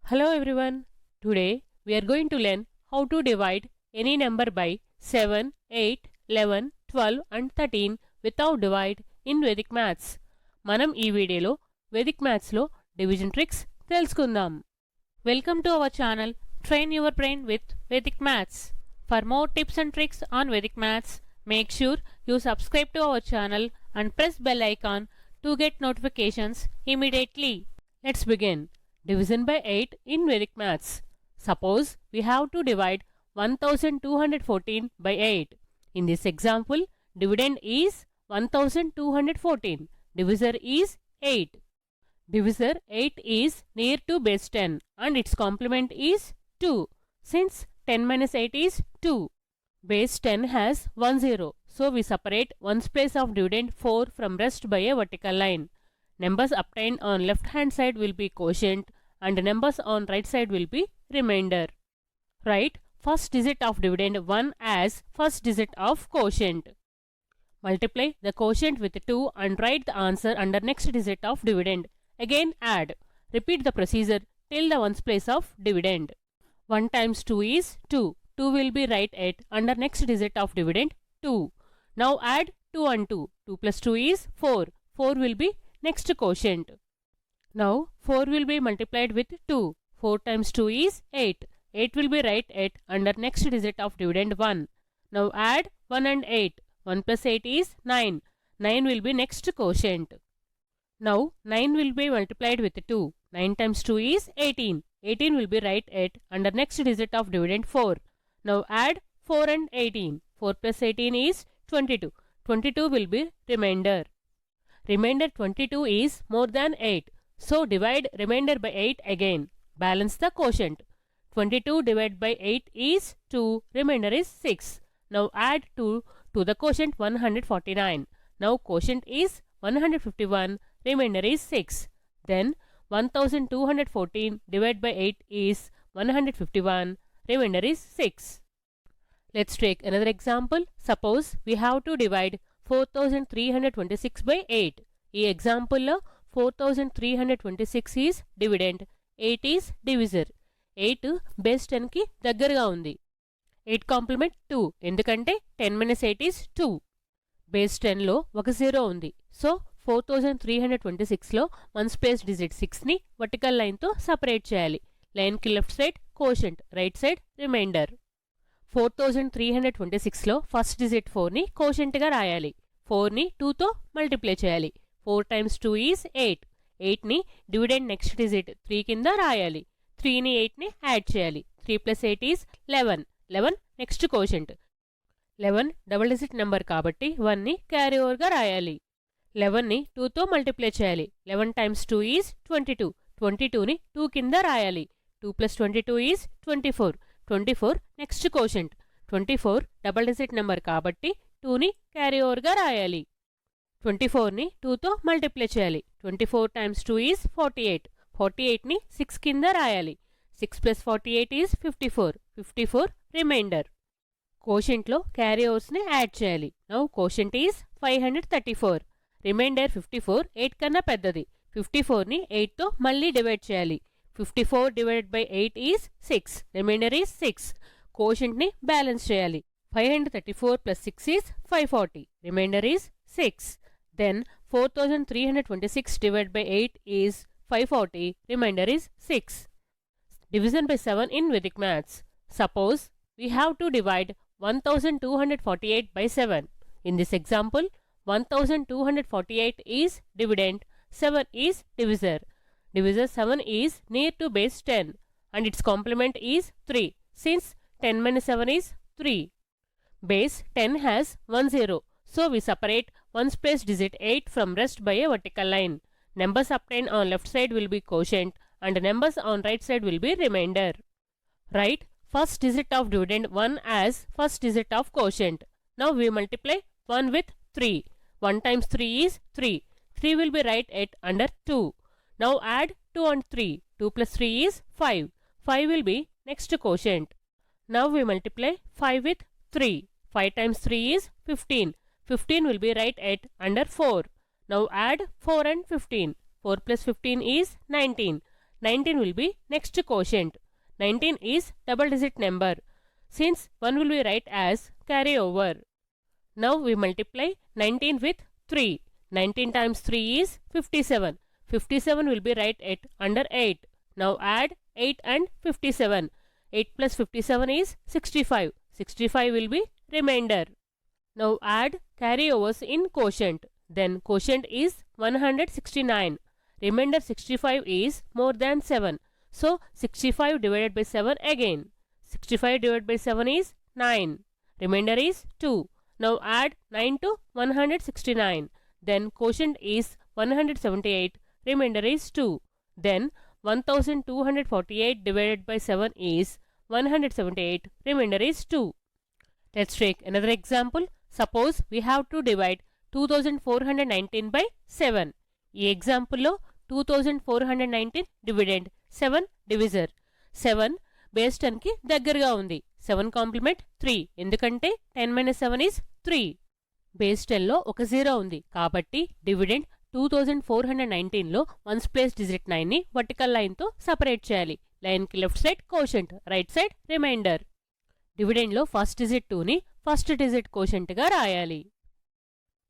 Hello everyone. Today we are going to learn how to divide any number by 7, 8, 11, 12 and 13 without divide in Vedic Maths. మనం ఈ వీడియోలో Vedic Maths లో division tricks తెలుసుకుందాం. Welcome to our channel Train Your Brain with Vedic Maths. For more tips and tricks on Vedic Maths, make sure you subscribe to our channel and press bell icon to get notifications immediately. Let's begin. Division by 8 in Vedic Maths. Suppose we have to divide 1214 by 8. In this example, dividend is 1214. Divisor is 8. Divisor 8 is near to base 10 and its complement is 2. Since 10 minus 8 is 2. Base 10 has 1 0. So we separate ones place of dividend 4 from rest by a vertical line. Numbers obtained on left hand side will be quotient and numbers on right side will be remainder. Write first digit of dividend 1 as first digit of quotient. Multiply the quotient with 2 and write the answer under next digit of dividend. Again add. Repeat the procedure till the ones place of dividend. 1 times 2 is 2. 2 will be right at under next digit of dividend 2. Now add 2 and 2. 2 plus 2 is 4. 4 will be next quotient. Now 4 will be multiplied with 2. 4 times 2 is 8. 8 will be right at under next digit of dividend 1. Now add 1 and 8. 1 plus 8 is 9. 9 will be next quotient. Now 9 will be multiplied with 2. 9 times 2 is 18. 18 will be right at under next digit of dividend 4. Now add 4 and 18. 4 plus 18 is 22. 22 will be remainder. Remainder 22 is more than 8. So divide remainder by 8 again. Balance the quotient. 22 divided by 8 is 2. Remainder is 6. Now add 2 to the quotient 149. Now quotient is 151. Remainder is 6. Then 1214 divided by 8 is 151. Remainder is 6. Let's take another example. Suppose we have to divide 4326 by 8. ఈ example లో 4326 is dividend, 8 is divisor. 8 base 10 కి దగ్గరగా ఉంది. 8 complement 2 ఎందుకంటే 10 minus 8 is 2. Base 10 లో ఒక 0 ఉంది. So 4326 లో వన్స్ ప్లేస్ డిజిట్ 6 ని వర్టికల్ లైన్ తో సపరేట్ చేయాలి. లైన్ కి left side quotient, right side remainder. 4326 లో ఫస్ట్ డిజిట్ 4 ని కోషంట్ గా రాయాలి. 4 ని 2 తో మల్టిప్లై చేయాలి. 4 times 2 is 8. 8 ని డివిడెండ్ నెక్స్ట్ డిజిట్ 3 కింద రాయాలి. 3 ని 8 ని యాడ్ చేయాలి. 3 plus 8 is 11. 11 next quotient. 11 double digit number కాబట్టి 1 ని క్యారీ ఓవర్ గా రాయాలి. 11 ని 2 తో మల్టిప్లై చేయాలి. 11 times 2 is 22. 22 ని 2 కింద రాయాలి. 2 plus 22 is 24. 24 next quotient. 24 double digit number కాబట్టి 2 ని క్యారీ ఓవర్ గా రాయాలి. 24 ని 2 తో మల్టిప్లై చేయాలి. 24 times 2 is 48. 48 ని 6 కింద రాయాలి. 6 plus 48 is 54. 54 రిమైండర్. కోషంట్ లో క్యారీ ఓవర్స్ ని యాడ్ చేయాలి. Now quotient is 534. రిమైండర్ 54 8 కన్నా పెద్దది. 54 ని 8 తో మళ్ళీ డివైడ్ చేయాలి. 54 divided by 8 is 6. Remainder is 6. Quotient ని బ్యాలెన్స్ చేయాలి. 534 plus 6 is 540. Remainder is 6. Then 4326 divided by 8 is 540. Remainder is 6. Division by 7 in Vedic Maths. Suppose we have to divide 1248 by 7. In this example, 1248 is dividend, 7 is divisor. Divisor 7 is near to base 10 and its complement is 3. Since 10 minus 7 is 3. Base 10 has 1 0. So we separate ones place digit 8 from rest by a vertical line. Numbers obtained on left side will be quotient and numbers on right side will be remainder. Write first digit of dividend 1 as first digit of quotient. Now we multiply 1 with 3. 1 times 3 is 3. 3 will be right at under 2. Now add 2 and 3. 2 plus 3 is 5. 5 will be next quotient. Now we multiply 5 with 3. 5 times 3 is 15. 15 will be right at under 4. Now add 4 and 15. 4 plus 15 is 19. 19 will be next quotient. 19 is double digit number. Since 1 will be write as carryover. Now we multiply 19 with 3. 19 times 3 is 57. 57 will be write at under 8. Now add 8 and 57. 8 plus 57 is 65. 65 will be remainder. Now add carryovers in quotient. Then quotient is 169. Remainder 65 is more than 7. So 65 divided by 7 again. 65 divided by 7 is 9. Remainder is 2. Now add 9 to 169. Then quotient is 178. Remainder is 2. Then 1248 divided by 7 is 178. Remainder is 2. Let's take another example. Suppose we have to divide 2419 by 7. ఈ ఎగ్జాంపుల్లో 2419 dividend 7 divisor. 7 base 10కి దగ్గరగా ఉంది. 7 complement 3 ఎందుకంటే 10 - 7 is 3. Base 10లో ఒక 0 ఉంది కాబట్టి dividend 2419లో వన్స్ ప్లేస్ డిజిట్ 9ని వర్టికల్ లైన్తో సపరేట్ చేయాలి. లైన్కి left side quotient, right side remainder. డివిడెండ్లో ఫస్ట్ డిజిట్ 2ని ఫస్ట్ డిజిట్ కోషెంట్గా రాయాలి.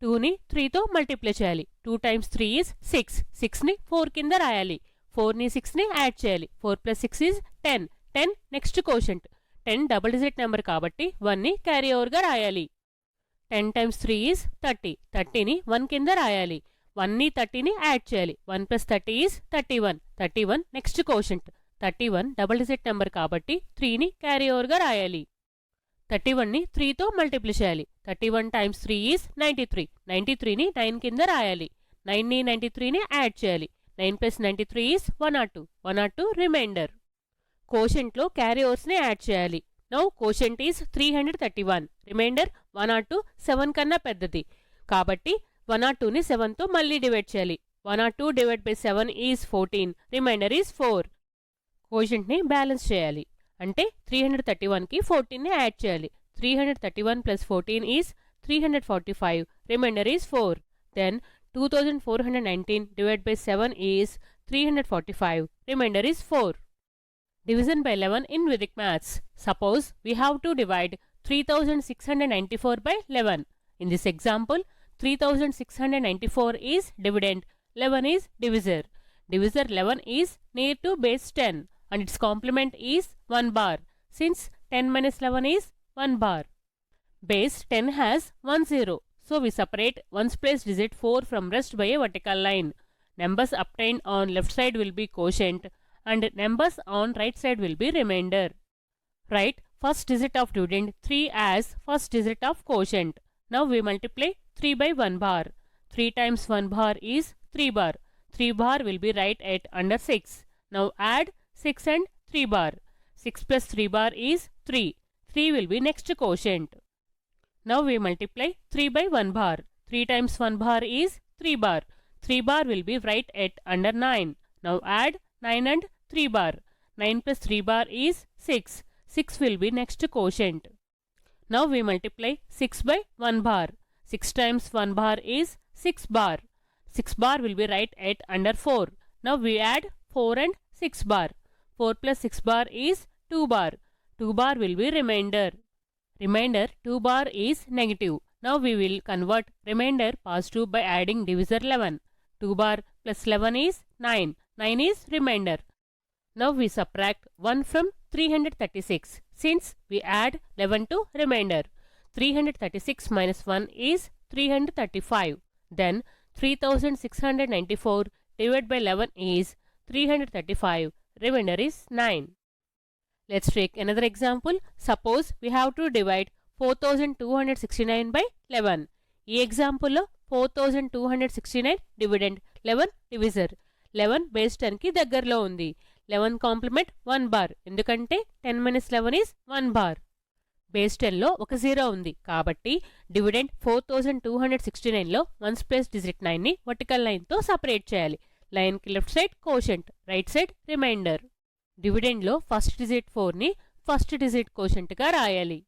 2ని 3తో మల్టిప్లై చేయాలి. 2 times 3 is 6. 6ని 4 కింద రాయాలి. 4ని 6ని యాడ్ చేయాలి. 4 plus 6 is 10. 10 next quotient. 10 double digit number కాబట్టి 1ని క్యారీ ఓవర్గా రాయాలి. 10 times 3 is 30. 30ని 1 కింద రాయాలి. 1ని 30ని యాడ్ చేయాలి. 1 plus 30 is 31. 31 next quotient. 31 double digit number కాబట్టి 3ని క్యారీ ఓవర్గా రాయాలి. 31ని 3తో మల్టిప్లై చేయాలి. 31 times 3 is 93. 93ని 9 కింద రాయాలి. 9ని 93ని యాడ్ చేయాలి. 9 plus 93 is 102. 102 reminder. కోషెంట్లో carry ఓవర్స్ని add చేయాలి. Now quotient is 331. రిమైండర్ 102 7 కన్నా పెద్దది కాబట్టి 102ని 7తో మళ్ళీ డివైడ్ చేయాలి. 102 divided by 7 is 14. Remainder is 4. కోషెంట్ని బ్యాలెన్స్ చేయాలి. అంటే 331కి 14ని యాడ్ చేయాలి. 331 plus 14 is 345. Remainder is 4. Then 2419 divided by 7 is 345. Remainder is 4. Division by 11 in Vedic Maths. Suppose we have to divide 3694 by 11. In this example, 3694 is dividend, 11 is divisor. Divisor 11 is near to base 10 and its complement is 1 bar. Since 10 minus 11 is 1 bar. Base 10 has 1 0. So we separate ones place digit 4 from rest by a vertical line. Numbers obtained on left side will be quotient and numbers on right side will be remainder. Write first digit of dividend 3 as first digit of quotient. Now we multiply 3 by 1 bar. 3 times 1 bar is 3 bar. 3 bar will be right at under 6. Now add 6 and 3 bar. 6 plus 3 bar is 3. 3 will be next quotient. Now we multiply 3 by 1 bar. 3 times 1 bar is 3 bar. 3 bar will be right at under 9. Now add 9 and 3 bar. 9 plus 3 bar is 6. 6 will be next quotient. Now we multiply 6 by 1 bar. 6 times 1 bar is 6 bar. 6 bar will be right at under 4. Now we add 4 and 6 bar. 4 plus 6 bar is 2 bar. 2 bar will be remainder. Remainder 2 bar is negative. Now we will convert remainder positive by adding divisor 11. 2 bar plus 11 is 9. 9 is remainder. Now we subtract 1 from 336. Since we add 11 to remainder. 336 minus 1 is 335. Then 3694 divided by 11 is 335. Remainder is 9. Let's take another example. Suppose we have to divide 4269 by 11. ఈ ఎగ్జాంపుల్లో 4269 dividend 11 divisor. 11 base 10కి దగ్గరలో ఉంది. 11 complement 1 bar ఎందుకంటే 10 minus 11 is 1 bar. Base 10లో ఒక 0 ఉంది కాబట్టి dividend 4269లో వన్స్ ప్లేస్ డిజిట్ 9ని వర్టికల్ లైన్తో సపరేట్ చేయాలి. లైన్కి left side quotient, right side remainder. డివిడెండ్లో ఫస్ట్ డిజిట్ 4ని ఫస్ట్ డిజిట్ కోషెంట్గా రాయాలి.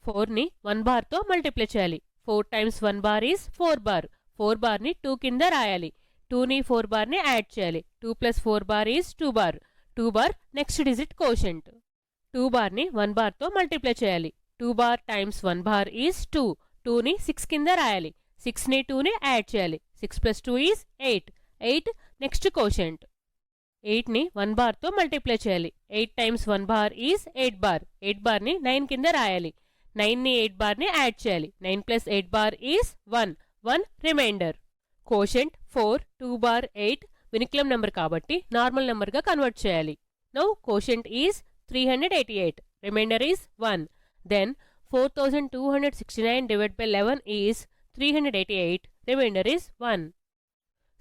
4ని 1 బార్తో మల్టిప్లై చేయాలి. 4 times 1 bar is 4 bar. 4 barని 2 కింద రాయాలి. 2ని 4 బార్ని యాడ్ చేయాలి. 2 plus 4 bar is 2 bar. 2 bar next digit quotient. 2 బార్ని 1 బార్తో మల్టిప్లై చేయాలి. 2 bar times 1 bar is 2. 2ని 6 కింద రాయాలి. 6ని 2ని యాడ్ చేయాలి. 6 plus 2 is 8. 8 next quotient. 8ని 1 బార్తో మల్టిప్లై చేయాలి. 8 times 1 bar is 8 bar. 8 బార్ని 9 కింద రాయాలి. 9ని 8 బార్ని యాడ్ చేయాలి. 9 plus 8 bar is 1. 1 remainder. Quotient 4, 2 bar 8 vinculum number కాబట్టి నార్మల్ నెంబర్గా కన్వర్ట్ చేయాలి. Now quotient is 388. Remainder is 1. Then 4269 divided by 11 is 388. Remainder is 1.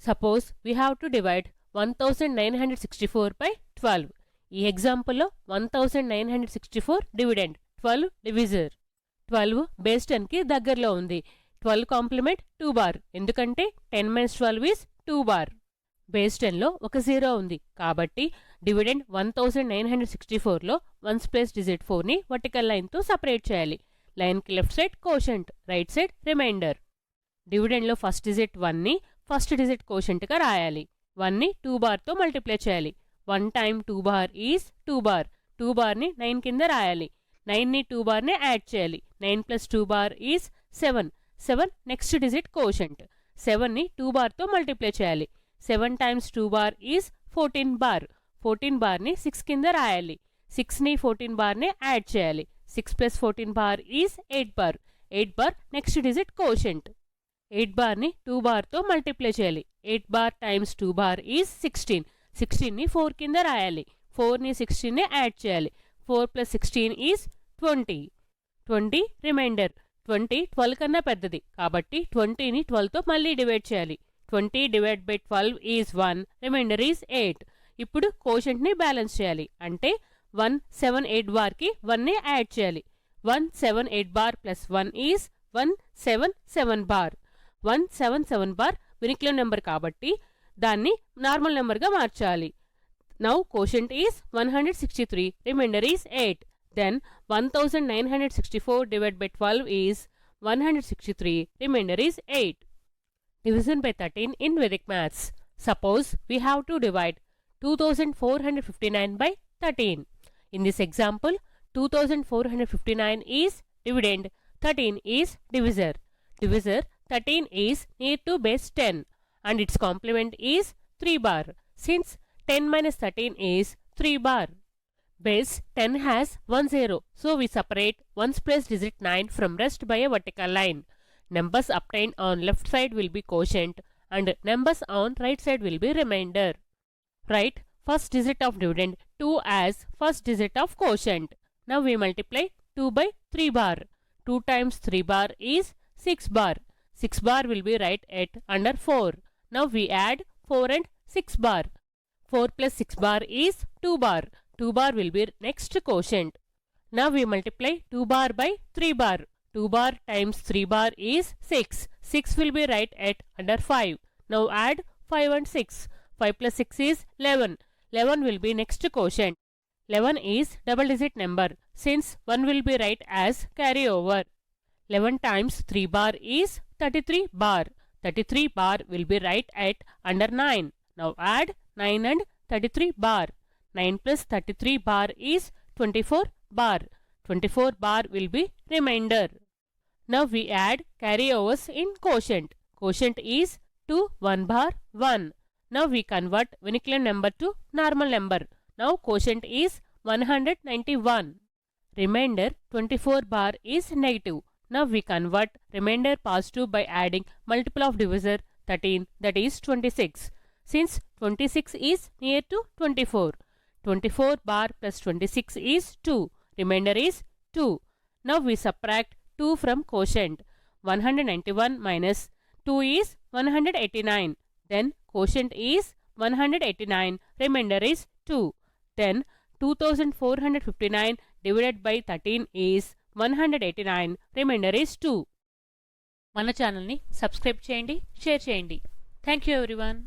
Suppose we have to divide 1964 by 12. ఈ ఎగ్జాంపుల్లో 1964 dividend, 12 divisor. 12 base 10కి దగ్గరలో ఉంది. 12 complement 2 bar ఎందుకంటే 10 minus 12 is 2 bar. Base 10లో ఒక 0 ఉంది కాబట్టి డివిడెండ్ 1964లో వన్స్ ప్లేస్ డిజిట్ 4ని వర్టికల్ లైన్తో సపరేట్ చేయాలి. లైన్కి left side quotient, right side remainder. డివిడెండ్లో ఫస్ట్ డిజిట్ 1ని ఫస్ట్ డిజిట్ కోషెంట్గా రాయాలి. 1ని 2 బార్తో మల్టిప్లై చేయాలి. 1 time 2 bar is 2 bar. 2 బార్ని 9 కింద రాయాలి. 9ని 2 బార్ని యాడ్ చేయాలి. 9 plus 2 bar is 7. 7 next digit quotient. 7ని 2 బార్తో మల్టిప్లై చేయాలి. 7 times 2 bar is 14 bar. 14 బార్ని 6 కింద రాయాలి. 6ని 14 బార్ని యాడ్ చేయాలి. 6 plus 14 bar is 8 bar. 8 bar next digit quotient. 8 బార్ని 2 బార్తో మల్టిప్లై చేయాలి. 8 bar times 2 bar is 16. 16ని 4 కింద రాయాలి. 4ని 16ని యాడ్ చేయాలి. 4 plus 16 is 20. 20 రిమైండర్. 20 12 కన్నా పెద్దది కాబట్టి 20ని 12తో మళ్ళీ డివైడ్ చేయాలి. 20 divided by 12 is 1. Remainder is 8. ఇప్పుడు కోషెంట్ని బ్యాలెన్స్ చేయాలి. అంటే 178 బార్కి 1ని యాడ్ చేయాలి. 178 bar plus 1 is 177 bar. 177 bar వినిక్లం నెంబర్ కాబట్టి దాన్ని నార్మల్ నెంబర్గా మార్చాలి. Now quotient is 163. Remainder is 8. Then 1964 divided by 12 is 163. Remainder is 8. Division by 13 in Vedic Maths. Suppose we have to divide 2459 by 13. In this example, 2459 is dividend, 13 is divisor. Divisor 13 is near to base 10 and its complement is 3 bar. Since 10 minus 13 is 3 bar. Base 10 has 1 0, so we separate ones place digit 9 from rest by a vertical line. Numbers obtained on left side will be quotient and numbers on right side will be remainder. Write first digit of dividend 2 as first digit of quotient. Now we multiply 2 by 3 bar. 2 times 3 bar is 6 bar. 6 bar will be right at under 4. Now we add 4 and 6 bar. 4 plus 6 bar is 2 bar. 2 bar will be next quotient. Now we multiply 2 bar by 3 bar. 2 bar times 3 bar is 6. 6 will be right at under 5. Now add 5 and 6. 5 plus 6 is 11. 11 will be next quotient. 11 is double digit number since 1 will be right as carryover. 11 times 3 bar is 33 bar. 33 bar will be right at under 9. Now add 9 and 33 bar. 9 plus 33 bar is 24 bar. 24 bar will be remainder. Now we add carryovers in quotient. Quotient is 2 1 bar 1. Now we convert vernacular number to normal number. Now quotient is 191. Remainder 24 bar is negative. Now we convert remainder positive by adding multiple of divisor 13, that is 26. Since 26 is near to 24. 24 bar plus 26 is 2. Remainder is 2. Now we subtract 2 from quotient. 191 minus 2 is 189. Then quotient is 189. Remainder is 2. Then 2459 divided by 13 is 189. Remainder is 2. మన ఛానల్ని subscribe చేయండి, share చేయండి. Thank you everyone.